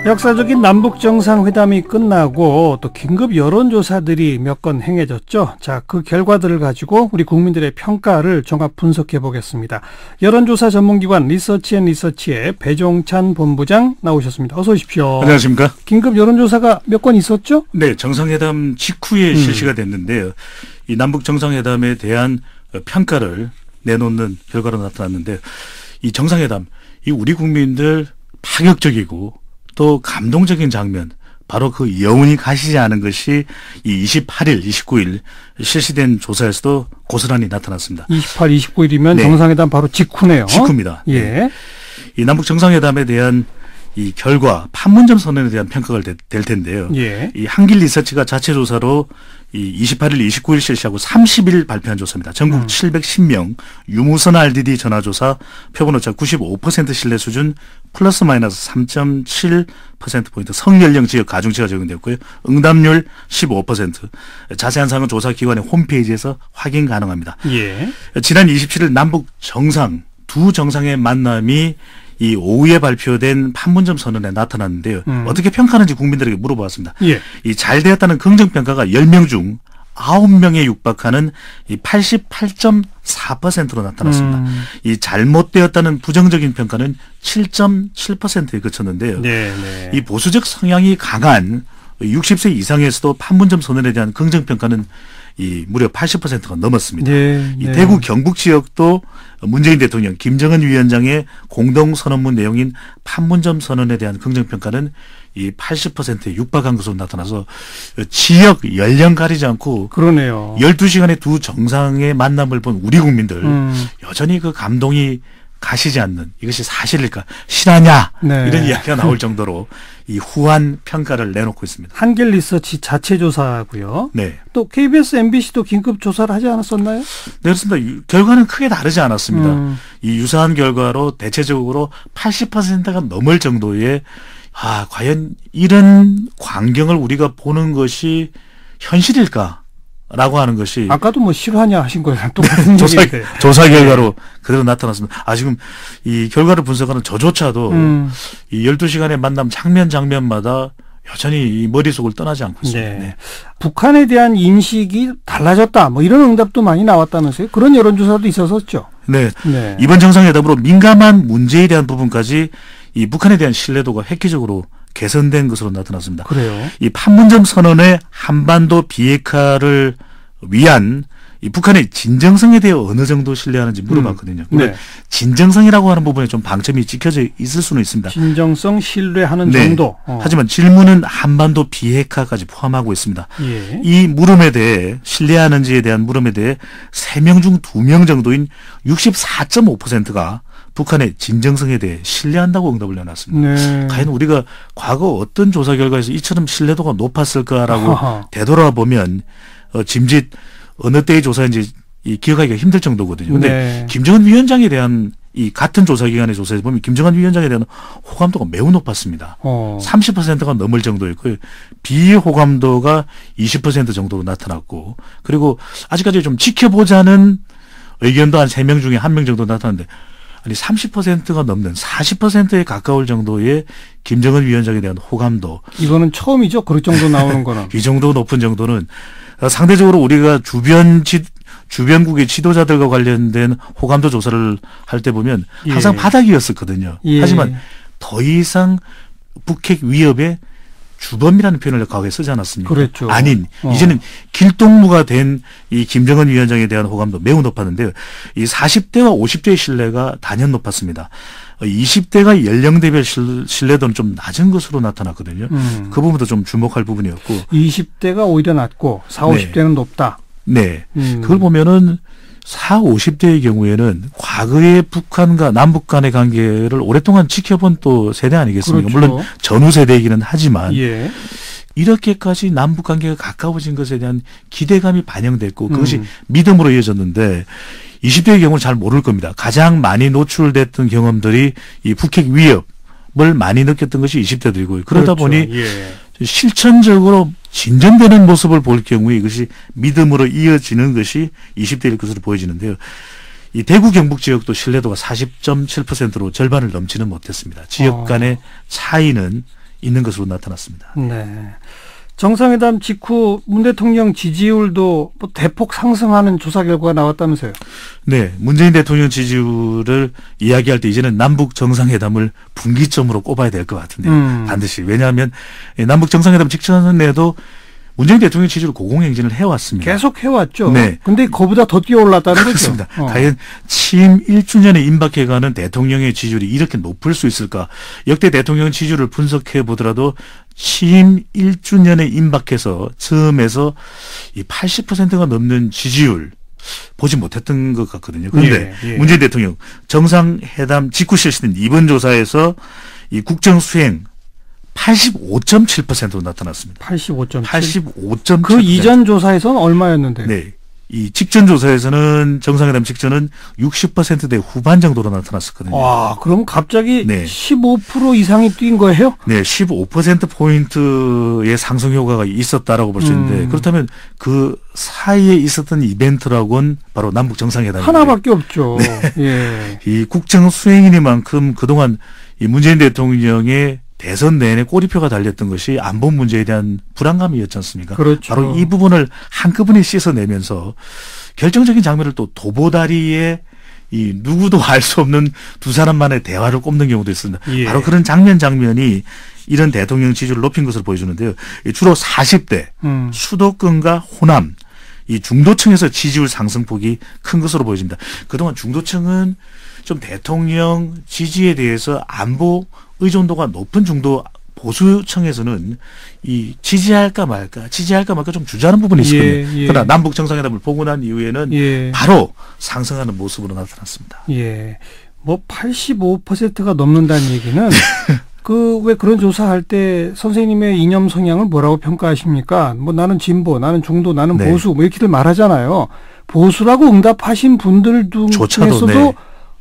역사적인 남북 정상회담이 끝나고 또 긴급 여론조사들이 몇 건 행해졌죠. 자, 그 결과들을 가지고 우리 국민들의 평가를 종합 분석해 보겠습니다. 여론조사 전문기관 리서치앤리서치의 배종찬 본부장 나오셨습니다. 어서 오십시오. 안녕하십니까. 긴급 여론조사가 몇 건 있었죠? 네, 정상회담 직후에 실시가 됐는데요. 이 남북 정상회담에 대한 평가를 내놓는 결과로 나타났는데, 이 정상회담, 이 우리 국민들 파격적이고 또 감동적인 장면, 바로 그 여운이 가시지 않은 것이 이 28일, 29일 실시된 조사에서도 고스란히 나타났습니다. 28, 29일이면 네. 정상회담 바로 직후네요. 직후입니다. 예. 네. 이 남북 정상회담에 대한 이 결과, 판문점 선언에 대한 평가가 될 텐데요. 예. 이 한길 리서치가 자체 조사로 이 28일, 29일 실시하고 30일 발표한 조사입니다. 전국 710명 유무선 RDD 전화조사 표본오차 95% 신뢰 수준 플러스 마이너스 3.7%포인트 성연령 지역 가중치가 적용되었고요. 응답률 15%. 자세한 사항은 조사기관의 홈페이지에서 확인 가능합니다. 예. 지난 27일 남북 정상, 두 정상의 만남이 이 오후에 발표된 판문점 선언에 나타났는데요. 어떻게 평가하는지 국민들에게 물어보았습니다. 예. 이 잘 되었다는 긍정평가가 10명 중 9명에 육박하는 이 88.4%로 나타났습니다. 이 잘못되었다는 부정적인 평가는 7.7%에 그쳤는데요. 네, 네. 이 보수적 성향이 강한 60세 이상에서도 판문점 선언에 대한 긍정평가는 이 무려 80%가 넘었습니다. 네, 이 네. 대구 경북 지역도 문재인 대통령, 김정은 위원장의 공동 선언문 내용인 판문점 선언에 대한 긍정평가는 이 80%에 육박한 것으로 나타나서 지역 연령 가리지 않고 그러네요. 12시간의 두 정상의 만남을 본 우리 국민들 여전히 그 감동이 가시지 않는, 이것이 사실일까, 실화냐, 네. 이런 이야기가 나올 정도로 이 후한 평가를 내놓고 있습니다. 한길 리서치 자체 조사고요. 네. 또 KBS, MBC도 긴급 조사를 하지 않았었나요? 네, 그렇습니다. 결과는 크게 다르지 않았습니다. 이 유사한 결과로 대체적으로 80%가 넘을 정도의, 과연 이런 광경을 우리가 보는 것이 현실일까? 라고 하는 것이 아까도 뭐 실화냐 하신 거랑 똑같은 얘기인데. 조사 결과로 그대로 나타났습니다. 지금 이 결과를 분석하는 저조차도 이 12시간의 만남 장면마다 여전히 이 머릿속을 떠나지 않고 있습니다. 네. 북한에 대한 인식이 달라졌다, 뭐 이런 응답도 많이 나왔다면서요? 그런 여론조사도 있었었죠. 네. 네. 이번 정상회담으로 민감한 문제에 대한 부분까지 이 북한에 대한 신뢰도가 획기적으로 개선된 것으로 나타났습니다. 그래요. 이 판문점 선언의 한반도 비핵화를 위한 이 북한의 진정성에 대해 어느 정도 신뢰하는지 물어봤거든요. 네. 진정성이라고 하는 부분에 좀 방점이 찍혀져 있을 수는 있습니다. 진정성, 신뢰하는 네. 정도. 하지만 질문은 한반도 비핵화까지 포함하고 있습니다. 예. 이 물음에 대해, 신뢰하는지에 대한 물음에 대해 3명 중 2명 정도인 64.5%가 북한의 진정성에 대해 신뢰한다고 응답을 내놨습니다. 네. 과연 우리가 과거 어떤 조사 결과에서 이처럼 신뢰도가 높았을까라고 되돌아보면 짐짓 어느 때의 조사인지 기억하기가 힘들 정도거든요. 그런데 네. 김정은 위원장에 대한 이 같은 조사기관의 조사에서 보면 김정은 위원장에 대한 호감도가 매우 높았습니다. 30%가 넘을 정도였고요. 비호감도가 20% 정도로 나타났고, 그리고 아직까지 좀 지켜보자는 의견도 한 3명 중에 1명 정도 나타났는데, 아니 30%가 넘는 40%에 가까울 정도의 김정은 위원장에 대한 호감도. 이거는 처음이죠. 그럴 정도 나오는 거는. 이 정도 높은 정도는 상대적으로 우리가 주변국의 지도자들과 관련된 호감도 조사를 할 때 보면 항상 바닥이었었거든요. 예. 하지만 더 이상 북핵 위협에 주범이라는 표현을 과거에 쓰지 않았습니까? 그랬죠. 아닌, 이제는 길동무가 된 이 김정은 위원장에 대한 호감도 매우 높았는데요. 이 40대와 50대의 신뢰가 단연 높았습니다. 20대가 연령대별 신뢰도는 좀 낮은 것으로 나타났거든요. 그 부분도 좀 주목할 부분이었고. 20대가 오히려 낮고 40, 50대는 높다. 네. 그걸 보면은 40, 50대의 경우에는 과거의 북한과 남북 간의 관계를 오랫동안 지켜본 또 세대 아니겠습니까? 그렇죠. 물론 전후 세대이기는 하지만 예. 이렇게까지 남북 관계가 가까워진 것에 대한 기대감이 반영됐고 그것이 믿음으로 이어졌는데 20대의 경우는 잘 모를 겁니다. 가장 많이 노출됐던 경험들이 이 북핵 위협을 많이 느꼈던 것이 20대들이고요. 그러다 그렇죠. 보니 예. 실천적으로 진전되는 모습을 볼 경우에 이것이 믿음으로 이어지는 것이 20대일 것으로 보여지는데요. 이 대구 경북 지역도 신뢰도가 40.7%로 절반을 넘지는 못했습니다. 지역 간의 차이는 있는 것으로 나타났습니다. 네. 정상회담 직후 문 대통령 지지율도 뭐 대폭 상승하는 조사 결과가 나왔다면서요? 네. 문재인 대통령 지지율을 이야기할 때 이제는 남북 정상회담을 분기점으로 꼽아야 될 것 같은데요. 반드시. 왜냐하면 남북 정상회담 직전에도 문재인 대통령 지지율 고공행진을 해왔습니다. 계속 해왔죠. 네. 근데 그보다 더 뛰어올랐다는 그렇습니다. 거죠. 과연 취임 1주년에 임박해가는 대통령의 지지율이 이렇게 높을 수 있을까? 역대 대통령 지지율을 분석해 보더라도 취임 1주년에 임박해서 처음에서 이 80%가 넘는 지지율 보지 못했던 것 같거든요. 그런데 문재인 대통령 정상회담 직후 실시된 이번 조사에서 이 국정 수행 85.7%로 나타났습니다. 85.7%. 그 이전 조사에서는 얼마였는데요? 네. 이 직전 조사에서는 정상회담 직전은 60%대 후반 정도로 나타났었거든요. 와, 그럼 갑자기 15% 이상이 뛴 거예요? 네, 15%포인트의 상승 효과가 있었다라고 볼 수 있는데 그렇다면 그 사이에 있었던 이벤트라고는 바로 남북 정상회담입니다. 하나밖에 없죠. 네. 예. 이 국정 수행이니만큼 그동안 이 문재인 대통령의 대선 내내 꼬리표가 달렸던 것이 안보 문제에 대한 불안감이었지 않습니까? 그렇죠. 바로 이 부분을 한꺼번에 씻어내면서 결정적인 장면을 또 도보다리에 이 누구도 알 수 없는 두 사람만의 대화를 꼽는 경우도 있습니다. 바로 그런 장면이 이런 대통령 지지율을 높인 것으로 보여주는데요. 주로 40대 수도권과 호남 이 중도층에서 지지율 상승폭이 큰 것으로 보여집니다. 그동안 중도층은 좀 대통령 지지에 대해서 안보 의존도가 높은 중도 보수층에서는 이 지지할까 말까 좀 주저하는 부분이 있거든요. 그러나 남북 정상회담을 보고 난 이후에는 바로 상승하는 모습으로 나타났습니다. 예. 뭐 85%가 넘는다는 얘기는 그 왜 그런 조사할 때 선생님의 이념 성향을 뭐라고 평가하십니까? 뭐 나는 진보, 나는 중도, 나는 보수 뭐 이렇게들 말하잖아요. 보수라고 응답하신 분들 중에서도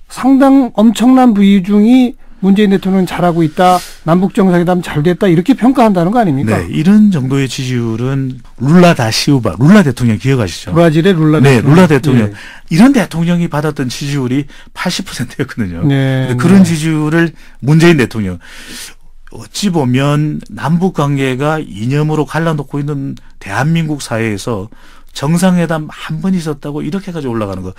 상당 엄청난 비중이 문재인 대통령은 잘하고 있다. 남북 정상회담 잘 됐다. 이렇게 평가한다는 거 아닙니까? 네. 이런 정도의 지지율은 룰라 다 시우바. 룰라 대통령 기억하시죠? 브라질의 룰라 대통령. 네. 룰라 대통령. 이런 대통령이 받았던 지지율이 80%였거든요. 네. 그런 지지율을 문재인 대통령. 어찌 보면 남북 관계가 이념으로 갈라놓고 있는 대한민국 사회에서 정상회담 한 번 있었다고 이렇게까지 올라가는 거.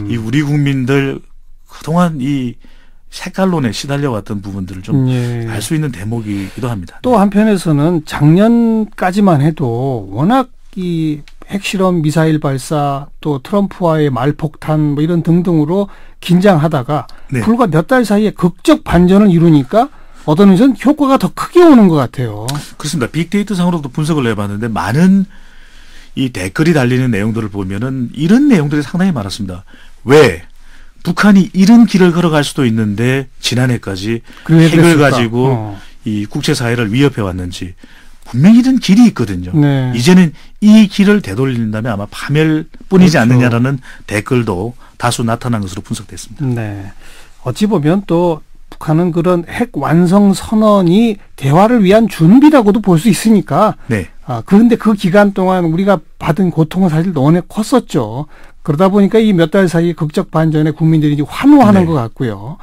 이 우리 국민들 그동안 이 색깔론에 시달려왔던 부분들을 좀 알 수 있는 대목이기도 합니다. 또 한편에서는 작년까지만 해도 워낙 이 핵실험 미사일 발사 또 트럼프와의 말폭탄 뭐 이런 등등으로 긴장하다가 불과 몇 달 사이에 극적 반전을 이루니까 어떤 의미에서는 효과가 더 크게 오는 것 같아요. 그렇습니다. 빅데이터 상으로도 분석을 해봤는데 많은 이 댓글이 달리는 내용들을 보면은 이런 내용들이 상당히 많았습니다. 왜? 북한이 이런 길을 걸어갈 수도 있는데 지난해까지 핵을 가지고 이 국제사회를 위협해 왔는지 분명히 이런 길이 있거든요. 이제는 이 길을 되돌린다면 아마 파멸뿐이지 않느냐라는 댓글도 다수 나타난 것으로 분석됐습니다. 네. 어찌 보면 또 북한은 그런 핵 완성 선언이 대화를 위한 준비라고도 볼 수 있으니까. 그런데 그 기간 동안 우리가 받은 고통은 사실 너무 컸었죠. 그러다 보니까 이 몇 달 사이에 극적 반전에 국민들이 이제 환호하는 것 같고요.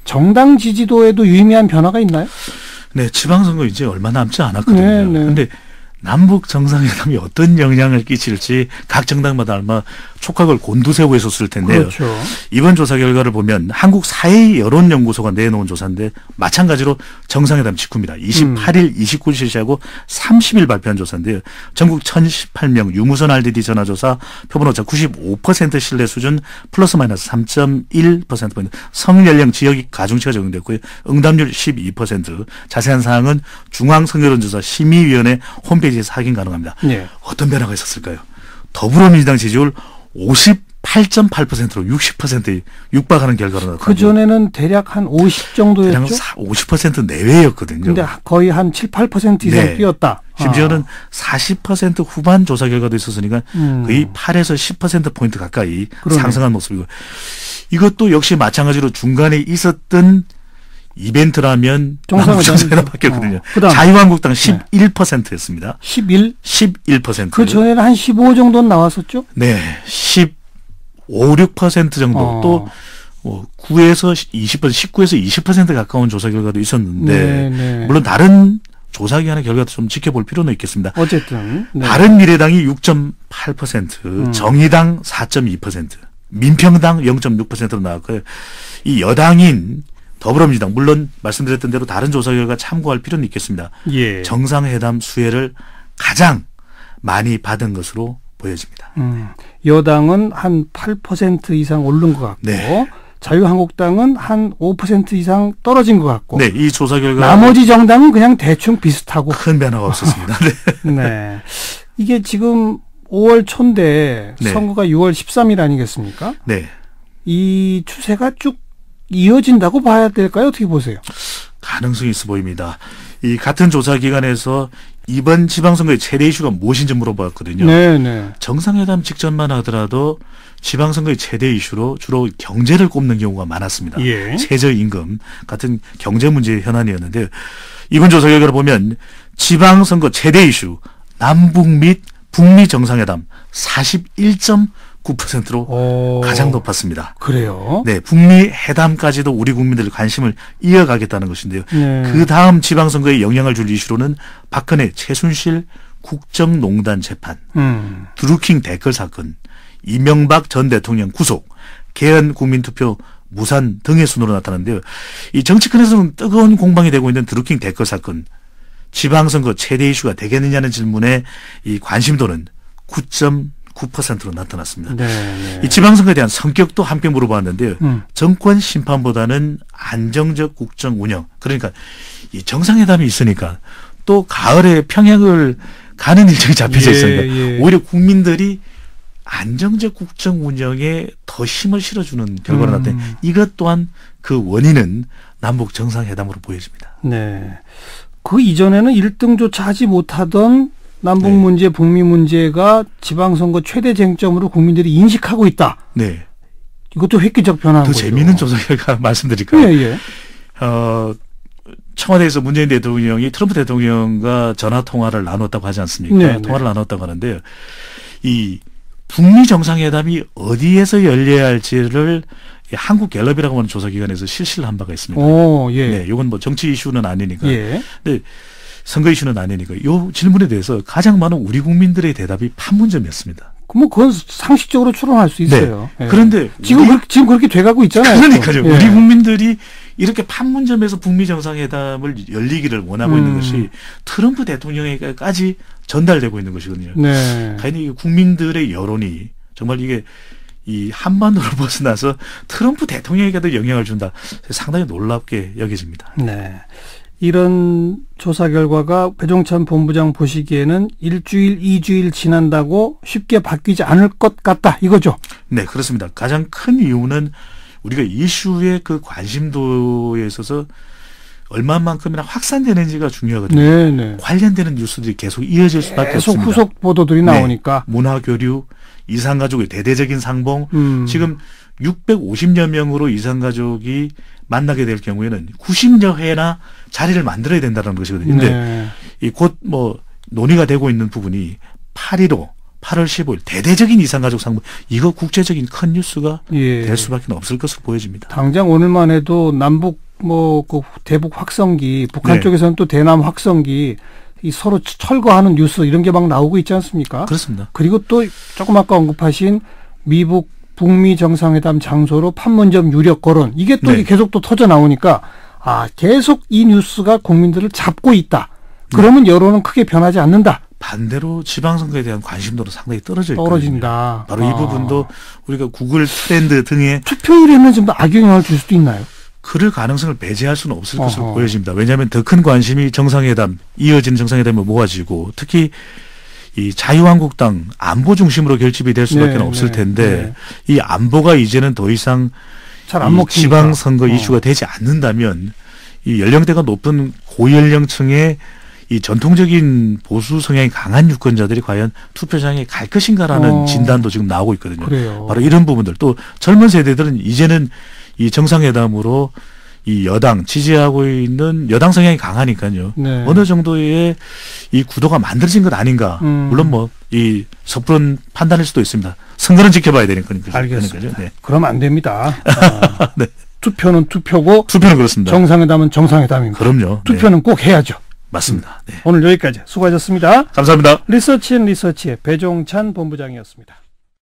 정당 지지도에도 유의미한 변화가 있나요? 네, 지방선거 이제 얼마 남지 않았거든요. 그런데 남북 정상회담이 어떤 영향을 끼칠지 각 정당마다 아마 촉각을 곤두세우고 있었을 텐데요. 이번 조사 결과를 보면 한국 사회 여론연구소가 내놓은 조사인데 마찬가지로 정상회담 직후입니다. 28일, 29일 실시하고 30일 발표한 조사인데요. 전국 1018명 유무선 RDD 전화조사 표본오차 95% 신뢰 수준 플러스 마이너스 3.1%포인트 성인 연령 지역이 가중치가 적용됐고요. 응답률 12%. 자세한 사항은 중앙선거론조사 심의위원회 홈페이지에서 확인 가능합니다. 어떤 변화가 있었을까요? 더불어민주당 지지율 58.8%로 60%에 육박하는 결과로 나타났고 그전에는 대략 한 50 정도였죠? 대략 50% 내외였거든요. 근데 거의 한 7, 8% 이상 뛰었다. 심지어는 40% 후반 조사 결과도 있었으니까 거의 8에서 10%포인트 가까이 상승한 모습이고 이것도 역시 마찬가지로 중간에 있었던 이벤트라면 정상회담밖에 없거든요. 자유한국당 11%였습니다. 11%. 그 전에는 한 15 정도는 나왔었죠? 네. 15, 6% 정도. 또 9에서 20%, 19에서 20% 가까운 조사 결과도 있었는데 물론 다른 조사기관의 결과도 좀 지켜볼 필요는 있겠습니다. 어쨌든 바른미래당이 6.8%, 정의당 4.2%, 민평당 0.6%로 나왔고요. 이 여당인 더불어민주당, 물론 말씀드렸던 대로 다른 조사 결과 참고할 필요는 있겠습니다. 예. 정상회담 수혜를 가장 많이 받은 것으로 보여집니다. 여당은 한 8% 이상 오른 것 같고 자유한국당은 한 5% 이상 떨어진 것 같고 네, 이 조사 결과 나머지 정당은 그냥 대충 비슷하고 큰 변화가 없었습니다. 네. 네. 이게 지금 5월 초인데 선거가 6월 13일 아니겠습니까? 네. 이 추세가 쭉 이어진다고 봐야 될까요? 어떻게 보세요? 가능성이 있어 보입니다. 이 같은 조사기관에서 이번 지방선거의 최대 이슈가 무엇인지 물어봤거든요. 네네. 정상회담 직전만 하더라도 지방선거의 최대 이슈로 주로 경제를 꼽는 경우가 많았습니다. 예. 최저임금 같은 경제 문제의 현안이었는데 이번 조사 결과를 보면 지방선거 최대 이슈 남북 및 북미 정상회담 41.9%로 가장 높았습니다. 그래요? 네, 북미 회담까지도 우리 국민들의 관심을 이어가겠다는 것인데요. 그 다음 지방선거에 영향을 줄 이슈로는 박근혜, 최순실 국정농단 재판, 드루킹 댓글 사건, 이명박 전 대통령 구속, 개헌 국민투표 무산 등의 순으로 나타났는데요. 이 정치권에서는 뜨거운 공방이 되고 있는 드루킹 댓글 사건, 지방선거 최대 이슈가 되겠느냐는 질문에 이 관심도는 9.9%로 나타났습니다. 네. 이 지방선거에 대한 성격도 함께 물어봤는데요. 정권 심판보다는 안정적 국정 운영. 그러니까 이 정상회담이 있으니까 또 가을에 평양을 가는 일정이 잡혀져 있으니까 오히려 국민들이 안정적 국정 운영에 더 힘을 실어주는 결과를 나타내 이것 또한 그 원인은 남북 정상회담으로 보여집니다. 네. 그 이전에는 1등조차 하지 못하던 남북 문제, 북미 문제가 지방선거 최대 쟁점으로 국민들이 인식하고 있다. 네. 이것도 획기적 변화인 더 거죠. 재미있는 조사 결과 말씀드릴까요? 예. 청와대에서 문재인 대통령이 트럼프 대통령과 전화 통화를 나눴다고 하지 않습니까? 통화를 나눴다고 하는데요. 이 북미 정상회담이 어디에서 열려야 할지를 한국갤럽이라고 하는 조사기관에서 실시를 한 바가 있습니다. 네, 이건 뭐 정치 이슈는 아니니까. 근데 선거 이슈는 아니니까. 이 질문에 대해서 가장 많은 우리 국민들의 대답이 판문점이었습니다. 뭐 그건 상식적으로 추론할 수 있어요. 네. 그런데 지금 그렇게 돼가고 있잖아요. 그러니까요. 우리 국민들이 이렇게 판문점에서 북미 정상회담을 열리기를 원하고 있는 것이 트럼프 대통령에게까지 전달되고 있는 것이거든요. 네. 과연 이 국민들의 여론이 정말 이게 이 한반도를 벗어나서 트럼프 대통령에게도 영향을 준다. 상당히 놀랍게 여겨집니다. 네. 이런 조사 결과가 배종찬 본부장 보시기에는 일주일, 2주일 지난다고 쉽게 바뀌지 않을 것 같다. 이거죠? 네, 그렇습니다. 가장 큰 이유는 우리가 이슈의 그 관심도에 있어서 얼마만큼이나 확산되는지가 중요하거든요. 네네. 관련되는 뉴스들이 계속 이어질 수밖에 계속 없습니다. 후속 보도들이 나오니까. 문화교류, 이산가족의 대대적인 상봉, 지금 650여 명으로 이산가족이 만나게 될 경우에는 90여 회나 자리를 만들어야 된다는 것이거든요. 근데 이 곧 뭐 논의가 되고 있는 부분이 8.15, 8월 15일 대대적인 이산가족 상봉, 이거 국제적인 큰 뉴스가 될 수밖에 없을 것으로 보여집니다. 당장 오늘만 해도 남북 그 대북 확성기, 북한 쪽에서는 또 대남 확성기, 이 서로 철거하는 뉴스 이런 게 막 나오고 있지 않습니까? 그렇습니다. 그리고 또 조금 아까 언급하신 미북 북미 정상회담 장소로 판문점 유력 거론, 이게 또 계속 또 터져 나오니까 계속 이 뉴스가 국민들을 잡고 있다. 그러면 여론은 크게 변하지 않는다. 반대로 지방선거에 대한 관심도는 상당히 떨어진다. 바로 이 부분도 우리가 구글 트렌드 등의 투표율에는 좀 더 악영향을 줄 수도 있나요? 그럴 가능성을 배제할 수는 없을 것으로 보여집니다. 왜냐하면 더 큰 관심이 정상회담, 이어지는 정상회담에 모아지고 특히 이 자유한국당 안보 중심으로 결집이 될 수밖에 없을 텐데 이 안보가 이제는 더 이상 잘 안 먹히니까 지방선거 이슈가 되지 않는다면 이 연령대가 높은 고연령층의 이 전통적인 보수 성향이 강한 유권자들이 과연 투표장에 갈 것인가라는 진단도 지금 나오고 있거든요. 그래요. 바로 이런 부분들, 또 젊은 세대들은 이제는 이 정상회담으로 이 여당 지지하고 있는 여당 성향이 강하니까요. 네. 어느 정도의 이 구도가 만들어진 것 아닌가. 물론 뭐 이 섣부른 판단일 수도 있습니다. 선거는 지켜봐야 되니까. 알겠습니다. 네. 그럼 안 됩니다. 네. 투표는 투표고 투표는 그렇습니다. 정상회담은 정상회담입니다. 그럼요. 투표는 꼭 해야죠. 맞습니다. 네. 오늘 여기까지 수고하셨습니다. 감사합니다. 리서치앤리서치의 배종찬 본부장이었습니다.